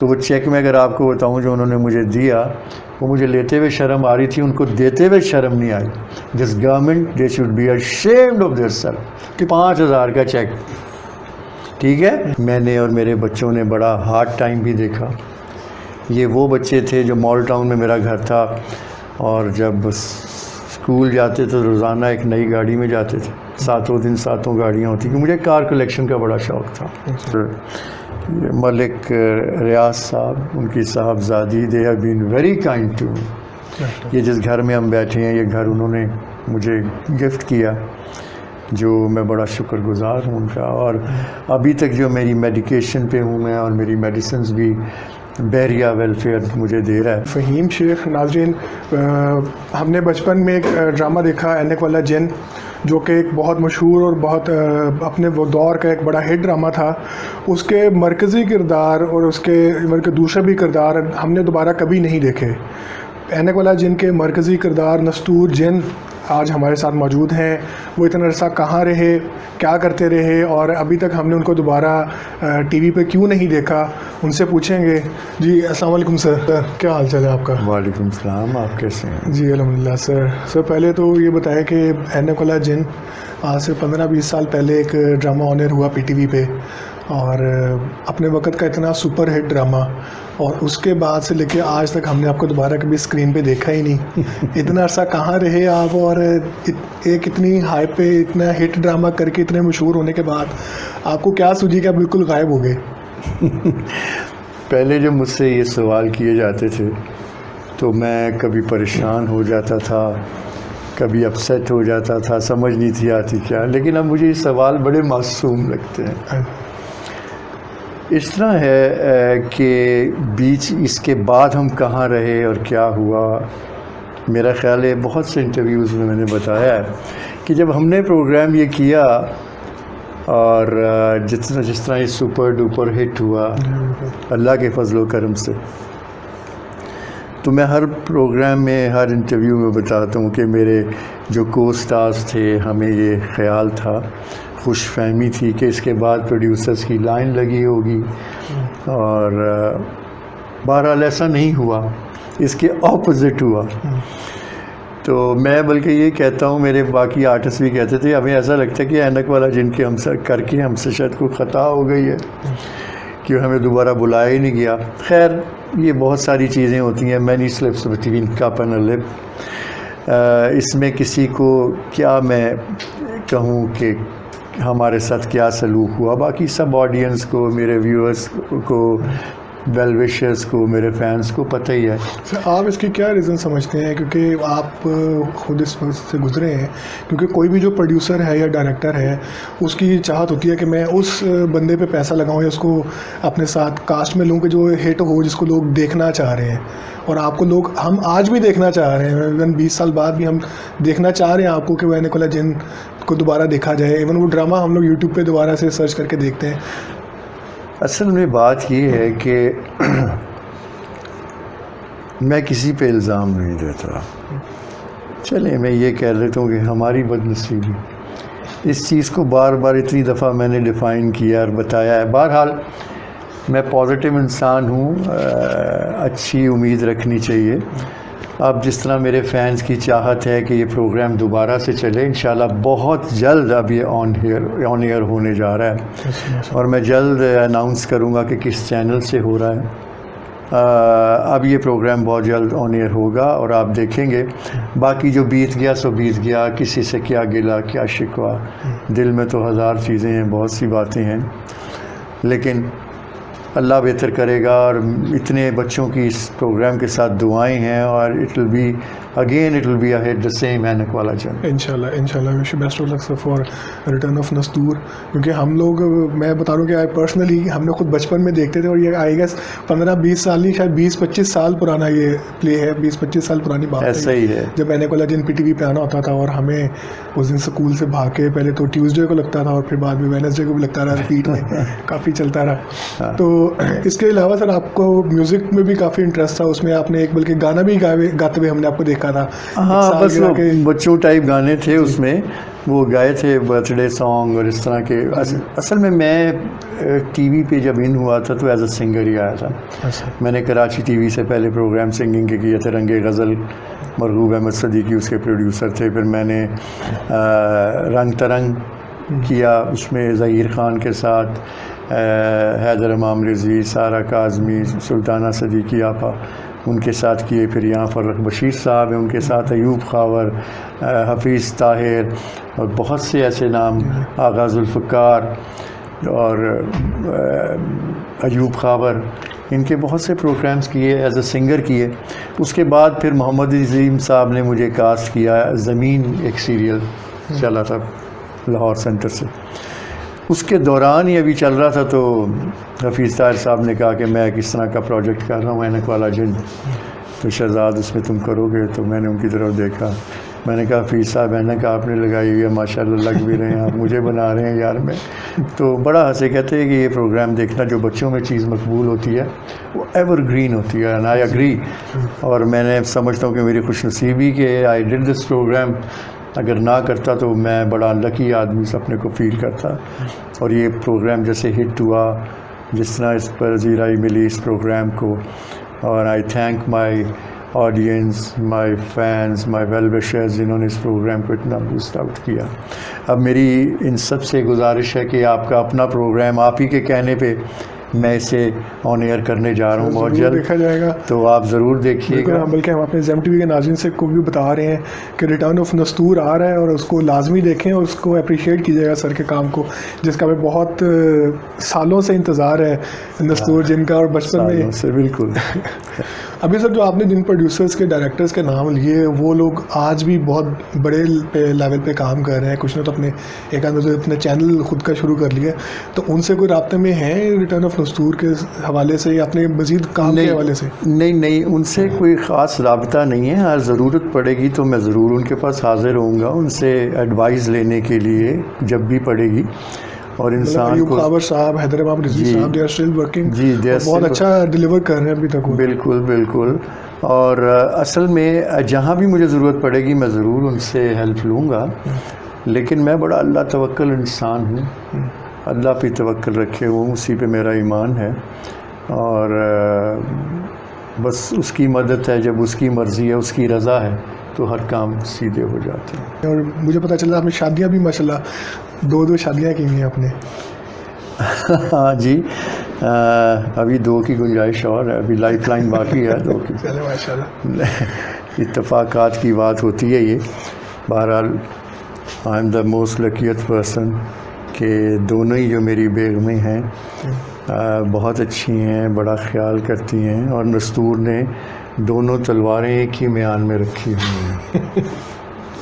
تو وہ چیک میں اگر آپ کو بتاؤں جو انہوں نے مجھے دیا وہ مجھے لیتے ہوئے شرم آ رہی تھی, ان کو دیتے ہوئے شرم نہیں آئی. This government they should be ashamed of their self کہ 5,000 کا چیک. ٹھیک ہے, میں نے اور میرے بچوں نے بڑا ہارڈ ٹائم بھی دیکھا. یہ وہ بچے تھے جو مال ٹاؤن میں میرا گھر تھا, اور جب اسکول جاتے تھے روزانہ ایک نئی گاڑی میں جاتے تھے, 7 دن 7 گاڑیاں ہوتی, کیونکہ مجھے کار کلیکشن کا بڑا شوق تھا. ملک ریاض صاحب, ان کی صاحبزادی, they have been very kind to me. یہ جس گھر میں ہم بیٹھے ہیں یہ گھر انہوں نے مجھے گفٹ کیا, جو میں بڑا شکر گزار ہوں ان کا. اور ابھی تک جو میری میڈیکیشن پہ ہوں میں, اور میری میڈیسنز بھی بحریہ ویلفیئر مجھے دے رہا ہے. فہیم شیخ, ناظرین ہم نے بچپن میں ایک ڈرامہ دیکھا اینک والا جن, جو کہ ایک بہت مشہور اور بہت اپنے وہ دور کا ایک بڑا ہٹ ڈرامہ تھا. اس کے مرکزی کردار اور اس کے دوسرے بھی کردار ہم نے دوبارہ کبھی نہیں دیکھے. اینک والا جن کے مرکزی کردار نستور جن آج ہمارے ساتھ موجود ہیں. وہ اتنا عرصہ کہاں رہے, کیا کرتے رہے, اور ابھی تک ہم نے ان کو دوبارہ ٹی وی پہ کیوں نہیں دیکھا, ان سے پوچھیں گے. جی السلام علیکم سر, کیا حال چال ہے آپ کا؟ وعلیکم السلام, آپ کیسے ہیں؟ جی الحمدللہ سر. پہلے تو یہ بتائیں کہ اینک والا جن آج سے 15-20 سال پہلے ایک ڈرامہ آنر ہوا پی ٹی وی پہ, اور اپنے وقت کا اتنا سپر ہٹ ڈرامہ, اور اس کے بعد سے لے کے آج تک ہم نے آپ کو دوبارہ کبھی اسکرین پہ دیکھا ہی نہیں. اتنا عرصہ کہاں رہے آپ, اور ایک اتنی ہائپ پہ اتنا ہٹ ڈرامہ کر کے اتنے مشہور ہونے کے بعد آپ کو کیا سوچی کہ آپ بالکل غائب ہو گئے؟ پہلے جب مجھ سے یہ سوال کیے جاتے تھے تو میں کبھی پریشان ہو جاتا تھا, کبھی اپسیٹ ہو جاتا تھا, سمجھ نہیں تھی آتی کیا. لیکن اب مجھے یہ سوال بڑے معصوم لگتے ہیں. اس طرح ہے کہ بیچ اس کے بعد ہم کہاں رہے اور کیا ہوا, میرا خیال ہے بہت سے انٹرویوز میں نے بتایا ہے کہ جب ہم نے پروگرام یہ کیا اور جس طرح یہ سپر ڈوپر ہٹ ہوا اللہ کے فضل و کرم سے, تو میں ہر پروگرام میں ہر انٹرویو میں بتاتا ہوں کہ میرے جو کو اسٹارز تھے ہمیں یہ خیال تھا, خوش فہمی تھی کہ اس کے بعد پروڈیوسرز کی لائن لگی ہوگی, اور بہرحال ایسا نہیں ہوا, اس کے اپوزٹ ہوا. تو میں بلکہ یہ کہتا ہوں, میرے باقی آرٹسٹ بھی کہتے تھے ہمیں ایسا لگتا ہے کہ اینک والا جن کے ہم سے کر کے ہم سے شاید کوئی خطا ہو گئی ہے کہ ہمیں دوبارہ بلایا ہی نہیں گیا. خیر یہ بہت ساری چیزیں ہوتی ہیں, many slips between cup and a lip. اس میں کسی کو کیا میں کہوں کہ ہمارے ساتھ کیا سلوک ہوا, باقی سب آڈینس کو, میرے ویورز کو, ویل وشرز کو, میرے فینس کو پتہ ہی ہے. آپ اس کی کیا ریزن سمجھتے ہیں, کیونکہ آپ خود اس وقت سے گزرے ہیں, کیونکہ کوئی بھی جو پروڈیوسر ہے یا ڈائریکٹر ہے اس کی چاہت ہوتی ہے کہ میں اس بندے پہ پیسہ لگاؤں یا اس کو اپنے ساتھ کاسٹ میں لوں کہ جو ہٹ ہو, جس کو لوگ دیکھنا چاہ رہے ہیں. اور آپ کو لوگ, ہم آج بھی دیکھنا چاہ رہے ہیں, ایون 20 سال بعد بھی ہم دیکھنا چاہ رہے ہیں آپ کو کہ وہ اینک والا جن کو دوبارہ دیکھا جائے. ایون وہ ڈرامہ ہم لوگ یوٹیوب پہ دوبارہ سے سرچ کر کے دیکھتے ہیں. اصل میں بات یہ ہے کہ میں کسی پہ الزام نہیں دیتا. چلیں میں یہ کہہ لیتا ہوں کہ ہماری بد نصیبی, اس چیز کو بار بار اتنی دفعہ میں نے ڈیفائن کیا اور بتایا ہے. بہرحال میں پازیٹیو انسان ہوں, اچھی امید رکھنی چاہیے. اب جس طرح میرے فینس کی چاہت ہے کہ یہ پروگرام دوبارہ سے چلے, انشاءاللہ بہت جلد اب یہ آن ایئر ہونے جا رہا ہے, اور میں جلد اناؤنس کروں گا کہ کس چینل سے ہو رہا ہے. اب یہ پروگرام بہت جلد آن ایئر ہوگا اور آپ دیکھیں گے. باقی جو بیت گیا سو بیت گیا, کسی سے کیا گلا کیا شکوہ, دل میں تو ہزار چیزیں ہیں, بہت سی باتیں ہیں, لیکن اللہ بہتر کرے گا. اور اتنے بچوں کی اس پروگرام کے ساتھ دعائیں ہیں, اور it will be ahead the same اینک والا جن. انشاءاللہ wish best of luck for return of نستور. کیونکہ ہم لوگ, میں بتا رہا ہوں کہ پرسنلی ہم نے خود بچپن میں دیکھتے تھے, اور یہ آئی گیس 15-20 سال نہیں, شاید 20-25 سال پرانا یہ پلے ہے, 20-25 سال پرانی بات ایسا ہی ہے. جب اینک والا جن پی ٹی وی پہ آنا ہوتا تھا, اور ہمیں اس دن اسکول سے بھاگ کے پہلے تو ٹیوزڈے کو لگتا تھا, اور پھر بعد میں وینسڈے کو بھی لگتا رہا, ریپیٹ میں کافی چلتا رہا. تو اس کے علاوہ سر آپ کو میوزک میں بھی کافی انٹرسٹ تھا, اس میں آپ نے ایک بلکہ گانا بھی گاتے ہوئے ہم نے آپ کو دیکھا تھا. ہاں بس وہ بچوں ٹائپ گانے تھے اس میں, وہ گائے تھے برتھ ڈے سانگ اور اس طرح کے. اصل میں ٹی وی پہ جب ان ہوا تھا تو ایز اے سنگر ہی آیا تھا. میں نے کراچی ٹی وی سے پہلے پروگرام سنگنگ کے کیے تھے, رنگ غزل, مرغوب احمد صدیقی اس کے پروڈیوسر تھے. پھر میں نے رنگ ترنگ کیا, اس میں ظہیر خان کے ساتھ حیدر امام رضوی, سارا کاظمی, سلطانہ صدیقی آپا, ان کے ساتھ کیے. پھر یہاں فرخ بشیر صاحب ہیں, ان کے ساتھ ایوب خاور, حفیظ طاہر اور بہت سے ایسے نام, آغا ذوالفقار اور ایوب خاور, ان کے بہت سے پروگرامز کیے, ایز اے سنگر کیے. اس کے بعد پھر محمد عظیم صاحب نے مجھے کاسٹ کیا, زمین ایک سیریل چلا تھا لاہور سینٹر سے, اس کے دوران ہی ابھی چل رہا تھا تو حفیظ طاہر صاحب نے کہا کہ میں کس طرح کا پروجیکٹ کر رہا ہوں, اینک والا جن, تو شہزاد اس میں تم کرو گے. تو میں نے ان کی طرف دیکھا, میں نے کہا حفیظ صاحب اینک آپ نے لگائی ہوئی ہے, ماشاء اللہ لگ بھی رہے ہیں, آپ مجھے بنا رہے ہیں یار میں. تو بڑا ہنسے, کہتے ہیں کہ یہ پروگرام دیکھنا, جو بچوں میں چیز مقبول ہوتی ہے وہ ایور گرین ہوتی ہے. اینڈ آئی اگری, اور میں نے سمجھتا ہوں کہ میری خوش نصیبی کہ آئی ڈڈ دس پروگرام. اگر نہ کرتا تو میں بڑا لکی آدمی سے اپنے کو فیل کرتا. اور یہ پروگرام جیسے ہٹ ہوا, جس طرح اس پر زیرائی ملی اس پروگرام کو, اور I thank my audience, my fans, my well wishers, جنہوں نے اس پروگرام کو اتنا بوسٹ آؤٹ کیا. اب میری ان سب سے گزارش ہے کہ آپ کا اپنا پروگرام, آپ ہی کے کہنے پہ میں اسے آن ایئر کرنے جا رہا ہوں بہت جلد, دیکھا جائے گا, تو آپ ضرور دیکھیے گا. بلکہ ہم اپنے زیم ٹی وی کے ناظرین سے کو بھی بتا رہے ہیں کہ ریٹرن آف نستور آ رہا ہے, اور اس کو لازمی دیکھیں اور اس کو اپریشیٹ کیجیے گا سر کے کام کو, جس کا ہمیں بہت سالوں سے انتظار ہے نستور جن کا, اور بچپن میں سے بالکل. ابھی سر جو آپ نے جن پروڈیوسرز کے ڈائریکٹرز کے نام لیے, وہ لوگ آج بھی بہت بڑے لیول پہ کام کر رہے ہیں. کچھ نے تو اپنے ایک آدھ اپنے چینل خود کا شروع کر لیا, تو ان سے کوئی رابطے میں ہیں ریٹرن آف نستور کے حوالے سے یا اپنے مزید کام کے حوالے سے؟ نہیں, ان سے کوئی خاص رابطہ نہیں ہے. اگر ضرورت پڑے گی تو میں ضرور ان کے پاس حاضر ہوں گا, ان سے ایڈوائز لینے کے لیے جب بھی پڑے گی. اور انسان ایوب خاور صاحب, حیدر امام رضوی صاحب, دے آر اسٹل ورکنگ, جی بہت اچھا ڈیلیور کر رہے ہیں ابھی تک. بالکل. اور اصل میں جہاں بھی مجھے ضرورت پڑے گی میں ضرور ان سے ہیلپ لوں گا. لیکن میں بڑا اللہ توکل انسان ہوں, اللہ پہ توکل رکھے ہوں, اسی پہ میرا ایمان ہے, اور بس اس کی مدد ہے. جب اس کی مرضی ہے, اس کی رضا ہے, تو ہر کام سیدھے ہو جاتے ہیں. اور مجھے پتہ چلا آپ نے شادیاں بھی ماشاءاللہ 2 شادیاں کی ہوئی ہیں آپ نے. ہاں جی, ابھی 2 کی گنجائش اور ہے, ابھی لائف لائن باقی ہے 2 کی. چلے ماشاءاللہ, اتفاقات کی بات ہوتی ہے یہ. بہرحال I am the most lucky person کہ دونوں ہی جو میری بیگمیں ہیں بہت اچھی ہیں, بڑا خیال کرتی ہیں, اور نستور نے دونوں تلواریں ایک ہی میان میں رکھی ہوئی ہیں.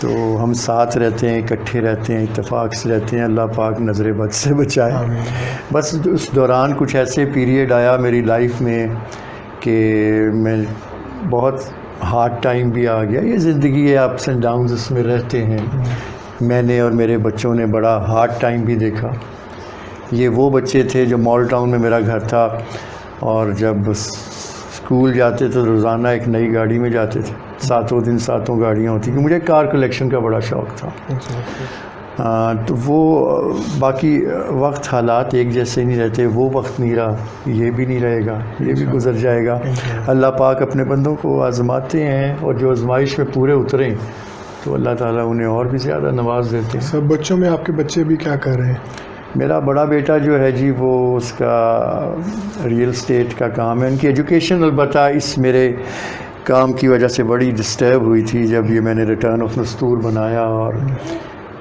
تو ہم ساتھ رہتے ہیں, اکٹھے رہتے ہیں, اتفاق سے رہتے ہیں. اللہ پاک نظر بد سے بچائے. بس اس دوران کچھ ایسے پیریڈ آیا میری لائف میں کہ میں بہت ہارڈ ٹائم بھی آ گیا. یہ زندگی ہے, اپس اینڈ ڈاؤنز اس میں رہتے ہیں. میں نے اور میرے بچوں نے بڑا ہارڈ ٹائم بھی دیکھا. یہ وہ بچے تھے جو مال ٹاؤن میں میرا گھر تھا, اور جب اسکول جاتے تو روزانہ ایک نئی گاڑی میں جاتے تھے, 7 دن 7 گاڑیاں ہوتی, کہ مجھے کار کلیکشن کا بڑا شوق تھا. تو وہ باقی وقت حالات ایک جیسے نہیں رہتے. وہ وقت نہیں رہا, یہ بھی نہیں رہے گا, یہ بھی گزر جائے گا. اللہ پاک اپنے بندوں کو آزماتے ہیں, اور جو آزمائش میں پورے اتریں تو اللہ تعالیٰ انہیں اور بھی زیادہ نواز دیتے ہیں. سب بچوں میں آپ کے بچے بھی کیا کر رہے ہیں؟ میرا بڑا بیٹا جو ہے جی, وہ اس کا ریئل اسٹیٹ کا کام ہے. ان کی ایجوکیشن البتہ اس میرے کام کی وجہ سے بڑی ڈسٹرب ہوئی تھی جب یہ میں نے ریٹرن آف نستور بنایا اور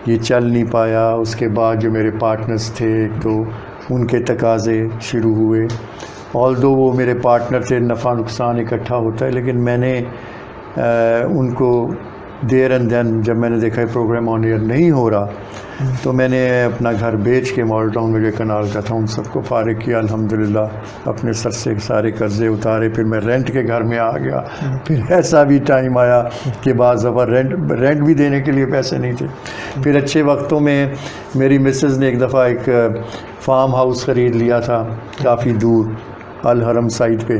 یہ چل نہیں پایا. اس کے بعد جو میرے پارٹنرز تھے تو ان کے تقاضے شروع ہوئے. آلدو وہ میرے پارٹنر تھے, نفع نقصان اکٹھا ہوتا ہے, لیکن میں نے ان کو دیر اینڈ دین جب میں نے دیکھا یہ پروگرام آن ایئر نہیں ہو رہا تو میں نے اپنا گھر بیچ کے ماڈل ٹاؤن میں جو کنال کا تھا ان سب کو فارغ کیا الحمدللہ، اپنے سر سے سارے قرضے اتارے، پھر میں رینٹ کے گھر میں آ گیا. پھر ایسا بھی ٹائم آیا کہ بعض دفعہ رینٹ بھی دینے کے لیے پیسے نہیں تھے. پھر اچھے وقتوں میں میری مسز نے ایک دفعہ ایک فارم ہاؤس خرید لیا تھا کافی دور الحرم سائٹ پہ.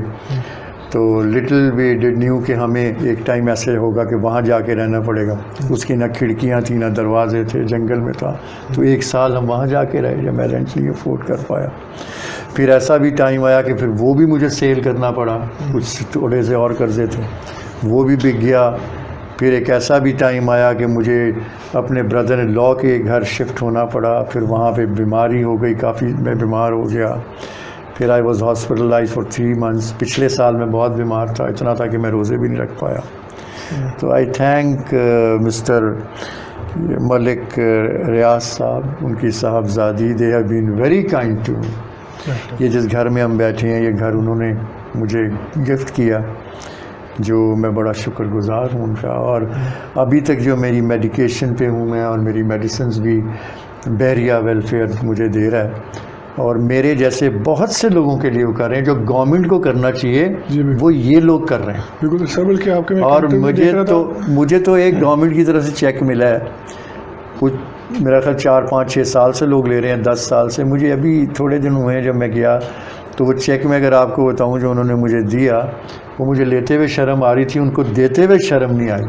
تو لٹل وی ڈڈ نیو کہ ہمیں ایک ٹائم ایسے ہوگا کہ وہاں جا کے رہنا پڑے گا. اس کی نہ کھڑکیاں تھیں نہ دروازے تھے، جنگل میں تھا. تو ایک سال ہم وہاں جا کے رہے جب میں رینٹ نہیں افورڈ کر پایا. پھر ایسا بھی ٹائم آیا کہ پھر وہ بھی مجھے سیل کرنا پڑا، کچھ تھوڑے سے اور قرضے تھے وہ بھی بک گیا. پھر ایک ایسا بھی ٹائم آیا کہ مجھے اپنے بردر ان لا کے گھر شفٹ ہونا پڑا. پھر وہاں پہ بیماری ہو گئی، کافی میں بیمار ہو گیا. پھر I was hospitalised for 3 months. پچھلے سال میں بہت بیمار تھا، اتنا تھا کہ میں روزے بھی نہیں رکھ پایا. تو آئی تھینک مسٹر ملک ریاض صاحب، ان کی صاحبزادی، they have been very kind to me. یہ جس گھر میں ہم بیٹھے ہیں یہ گھر انہوں نے مجھے گفٹ کیا، جو میں بڑا شکر گزار ہوں ان کا. اور ابھی تک جو میری میڈیکیشن پہ ہوں میں، اور میری میڈیسنز بھی بحریہ ویلفیئر مجھے دے رہا ہے. اور میرے جیسے بہت سے لوگوں کے لیے وہ کر رہے ہیں جو گورنمنٹ کو کرنا چاہیے وہ یہ لوگ کر رہے ہیں. بالکل سر، بلکہ آپ کے اور مجھے تو ایک گورنمنٹ کی طرف سے چیک ملا ہے، کچھ میرا خیال 4 5 6 سال سے لوگ لے رہے ہیں، 10 سال سے. مجھے ابھی تھوڑے دن ہوئے ہیں جب میں گیا تو وہ چیک میں اگر آپ کو بتاؤں جو انہوں نے مجھے دیا وہ مجھے لیتے ہوئے شرم آ رہی تھی، ان کو دیتے ہوئے شرم نہیں آئی.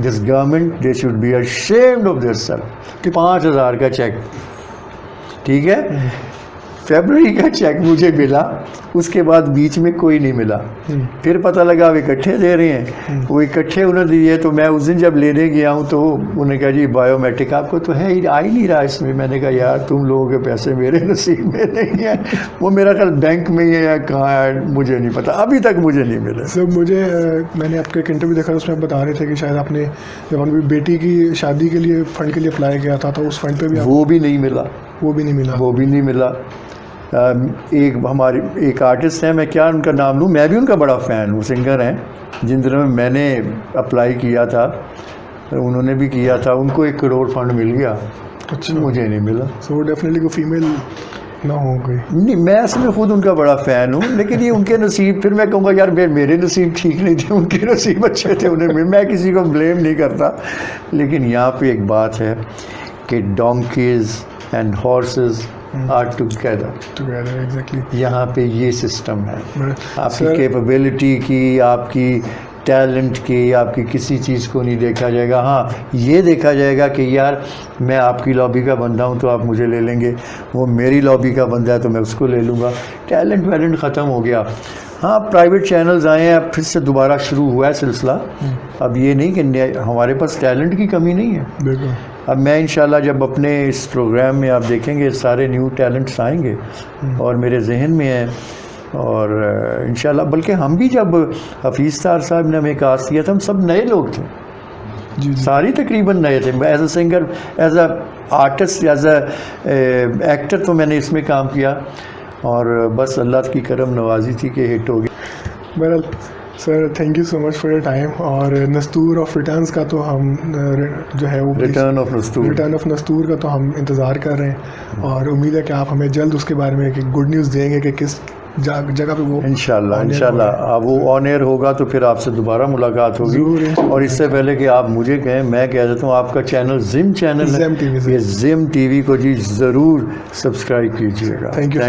This government they should be ashamed of their self کہ 5000 کا چیک، ٹھیک ہے، فیبرری کا چیک مجھے ملا، اس کے بعد بیچ میں کوئی نہیں ملا. پھر پتہ لگا وہ اکٹھے دے رہے ہیں، وہ اکٹھے انہوں نے دیے. تو میں اس دن جب لینے گیا ہوں تو انہوں نے کہا جی بایو میٹرک آپ کو تو ہے ہی، آ ہی نہیں رہا اس میں. میں نے کہا یار تم لوگوں کے پیسے میرے نصیب میں نہیں ہیں، وہ میرا خیال بینک میں ہی ہے یا کہاں ہے مجھے نہیں پتہ، ابھی تک مجھے نہیں ملا. سر مجھے میں نے آپ کا ایک انٹرویو دیکھا تھا، اس میں آپ بتا رہے تھے کہ شاید آپ نے جب اپنی بیٹی کی شادی کے لیے فنڈ کے لیے اپلائی کیا تھا تو اس فنڈ پہ بھی وہ بھی نہیں ملا. وہ بھی نہیں ملا. ایک ہماری ایک آرٹسٹ ہیں، میں کیا ان کا نام لوں، میں بھی ان کا بڑا فین ہوں، سنگر ہیں، جن دنوں میں نے اپلائی کیا تھا انہوں نے بھی کیا تھا، ان کو 1 کروڑ فنڈ مل گیا. اچھا، مجھے نہیں ملا. سو ڈیفینیٹلی کوئی فیمیل نہ ہو گئی. نہیں، میں اصل میں خود ان کا بڑا فین ہوں، لیکن یہ ان کے نصیب، پھر میں کہوں گا یار میرے نصیب ٹھیک نہیں تھے، ان کے نصیب اچھے تھے، انہیں میں کسی کو بلیم نہیں کرتا. لیکن یہاں پہ ایک بات ہے کہ donkeys and horses are together. Exactly یہاں پہ یہ سسٹم ہے. آپ کی کیپبلٹی کی، آپ کی ٹیلنٹ کی، آپ کی کسی چیز کو نہیں دیکھا جائے گا. ہاں یہ دیکھا جائے گا کہ یار میں آپ کی لابی کا بندہ ہوں تو آپ مجھے لے لیں گے، وہ میری لابی کا بندہ ہے تو میں اس کو لے لوں گا. ٹیلنٹ ویلنٹ ختم ہو گیا. ہاں پرائیویٹ چینلز آئے ہیں، اب پھر سے دوبارہ شروع ہوا ہے سلسلہ. اب یہ نہیں کہ ہمارے پاس ٹیلنٹ کی کمی نہیں ہے. بالکل. اب میں انشاءاللہ جب اپنے اس پروگرام میں آپ دیکھیں گے سارے نیو ٹیلنٹس آئیں گے اور میرے ذہن میں ہیں. اور انشاءاللہ بلکہ ہم بھی جب حفیظ طاہر صاحب نے ہمیں کاسٹ کیا تھا ہم سب نئے لوگ تھے، ساری تقریباً نئے تھے. As a singer, as a artist, as a actor تو میں نے اس میں کام کیا، اور بس اللہ کی کرم نوازی تھی کہ ہٹ ہو گئی. بہرحال sir thank you so much for your time. اور نستور آف ریٹرنس کا تو ہم جو ہے وہ ریٹرن آف نستور کا تو ہم انتظار کر رہے ہیں، اور امید ہے کہ آپ ہمیں جلد اس کے بارے میں ایک گڈ نیوز دیں گے کہ کس جگہ پہ وہ انشاءاللہ وہ آن ایئر ہوگا تو پھر آپ سے دوبارہ ملاقات ہوگی. اور اس سے پہلے کہ آپ مجھے کہیں، میں کہہ دیتا ہوں آپ کا چینل زم چینل ہے، یہ زم ٹی وی کو جی ضرور سبسکرائب کیجیے گا. Thank you.